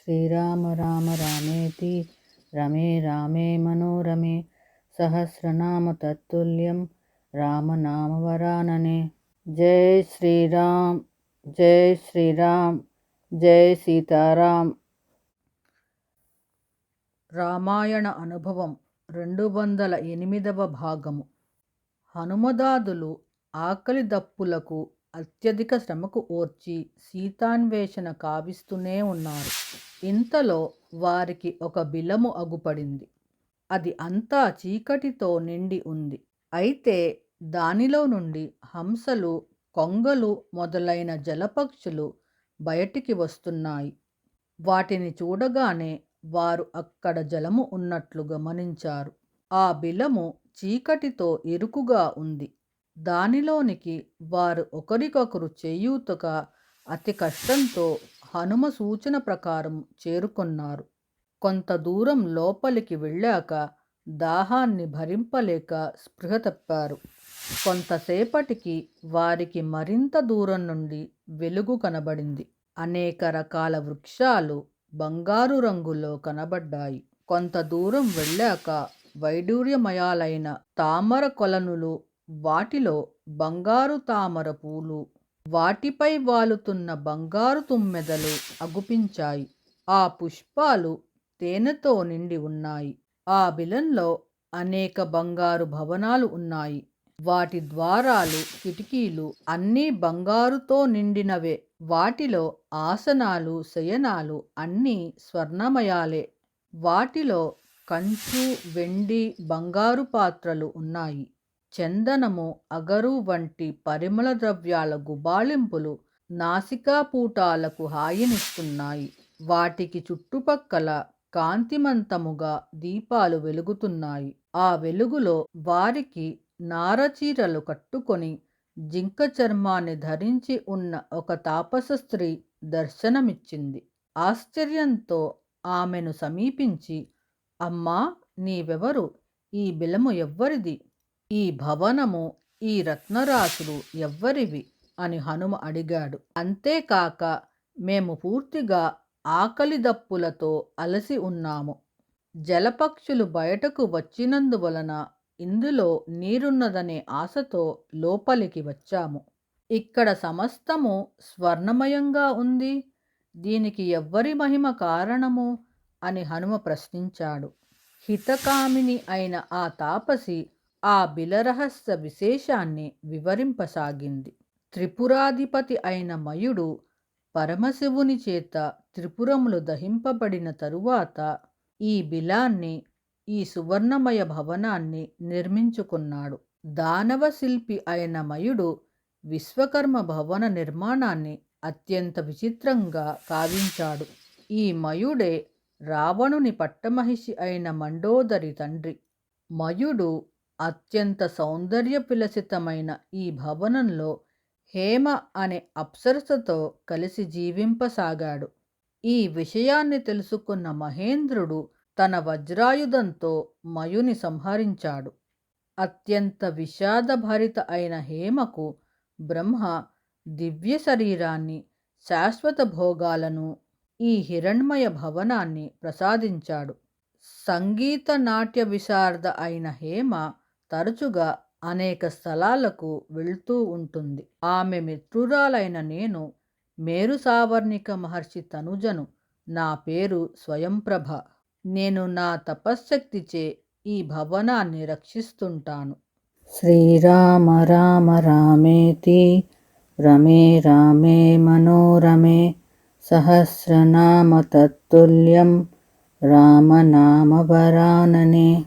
శ్రీరామ రామ రామేతి రమే రామే మనోరమే సహస్రనామ తత్తుల్యం రామనామవరాననే. జై శ్రీరామ్, జై శ్రీరామ్, జై సీతారాం. రామాయణ అనుభవం 208వ భాగము. హనుమదాదులు ఆకలి దప్పులకు అత్యధిక శ్రమకు ఓర్చి సీతాన్వేషణ కావిస్తూనే ఉన్నారు. ఇంతలో వారికి ఒక బిలము అగుపడింది. అది అంతా చీకటితో నిండి ఉంది. అయితే దానిలో నుండి హంసలు, కొంగలు మొదలైన జలపక్షులు బయటికి వస్తున్నాయి. వాటిని చూడగానే వారు అక్కడ జలము ఉన్నట్లు గమనించారు. ఆ బిలము చీకటితో ఇరుకుగా ఉంది. దానిలోనికి వారు ఒకరికొకరు చేయూతగా అతి కష్టంతో హనుమ సూచన ప్రకారం చేరుకున్నారు. కొంత దూరం లోపలికి వెళ్ళాక దాహాన్ని భరింపలేక స్పృహ తప్పారు. కొంతసేపటికి వారికి మరింత దూరం నుండి వెలుగు కనబడింది. అనేక రకాల వృక్షాలు బంగారు రంగులో కనబడ్డాయి. కొంత దూరం వెళ్ళాక వైడూర్యమయాలైన తామర కొలనులు, వాటిలో బంగారు తామర పూలు, వాటిపై వాలుతున్న బంగారు తుమ్మెదలు అగుపించాయి. ఆ పుష్పాలు తేనెతో నిండి ఉన్నాయి. ఆ బిలంలో అనేక బంగారు భవనాలు ఉన్నాయి. వాటి ద్వారాలు, కిటికీలు అన్నీ బంగారుతో నిండినవే. వాటిలో ఆసనాలు, శయనాలు అన్నీ స్వర్ణమయాలే. వాటిలో కంచు, వెండి, బంగారు పాత్రలు ఉన్నాయి. చందనము, అగరు వంటి పరిమళ ద్రవ్యాల గుబాళింపులు నాసికాపూటాలకు హాయినిస్తున్నాయి. వాటికి చుట్టుపక్కల కాంతిమంతముగా దీపాలు వెలుగుతున్నాయి. ఆ వెలుగులో వారికి నారచీరలు కట్టుకొని జింక చర్మాన్ని ధరించి ఉన్న ఒక తాపస స్త్రీ దర్శనమిచ్చింది. ఆశ్చర్యంతో ఆమెను సమీపించి, అమ్మా, నీవెవరు? ఈ బిలము ఎవ్వరిది? ఈ భవనము, ఈ రత్నరాశులు ఎవ్వరివి అని హనుమ అడిగాడు. అంతేకాక మేము పూర్తిగా ఆకలి దప్పులతో అలసి ఉన్నాము. జలపక్షులు బయటకు వచ్చినందువలన ఇందులో నీరున్నదనే ఆశతో లోపలికి వచ్చాము. ఇక్కడ సమస్తము స్వర్ణమయంగా ఉంది. దీనికి ఎవ్వరి మహిమ కారణము అని హనుమ ప్రశ్నించాడు. హితకామిని అయిన ఆ తాపసి ఆ బిలరహస్య విశేషాన్ని వివరింపసాగింది. త్రిపురాధిపతి అయిన మయుడు పరమశివుని చేత త్రిపురములు దహింపబడిన తరువాత ఈ బిలాన్ని, ఈ సువర్ణమయ భవనాన్ని నిర్మించుకున్నాడు. దానవ శిల్పి అయిన మయుడు విశ్వకర్మ భవన నిర్మాణాన్ని అత్యంత విచిత్రంగా కావించాడు. ఈ మయుడే రావణుని పట్టమహిషి అయిన మండోదరి తండ్రి. మయుడు అత్యంత సౌందర్య విలసితమైన ఈ భవనంలో హేమ అనే అప్సరసతో కలిసి జీవింపసాగాడు. ఈ విషయాన్ని తెలుసుకున్న మహేంద్రుడు తన వజ్రాయుధంతో మయుని సంహరించాడు. అత్యంత విషాదభరిత అయిన హేమకు బ్రహ్మ దివ్య శరీరాన్ని, శాశ్వత భోగాలను, ఈ హిరణ్మయ భవనాన్ని ప్రసాదించాడు. సంగీత నాట్య విశారద అయిన హేమ తరచుగా అనేక స్థలాలకు వెళ్తూ ఉంటుంది. ఆమె మిత్రురాలైన నేను మేరు సావర్ణిక మహర్షి తనుజను. నా పేరు స్వయంప్రభ. నేను నా తపశ్శక్తిచే ఈ భవనాన్ని రక్షిస్తుంటాను. శ్రీరామ రామ రామేతి రమే రామే మనోరమే సహస్రనామ తత్తుల్యం రామనామవరాననే.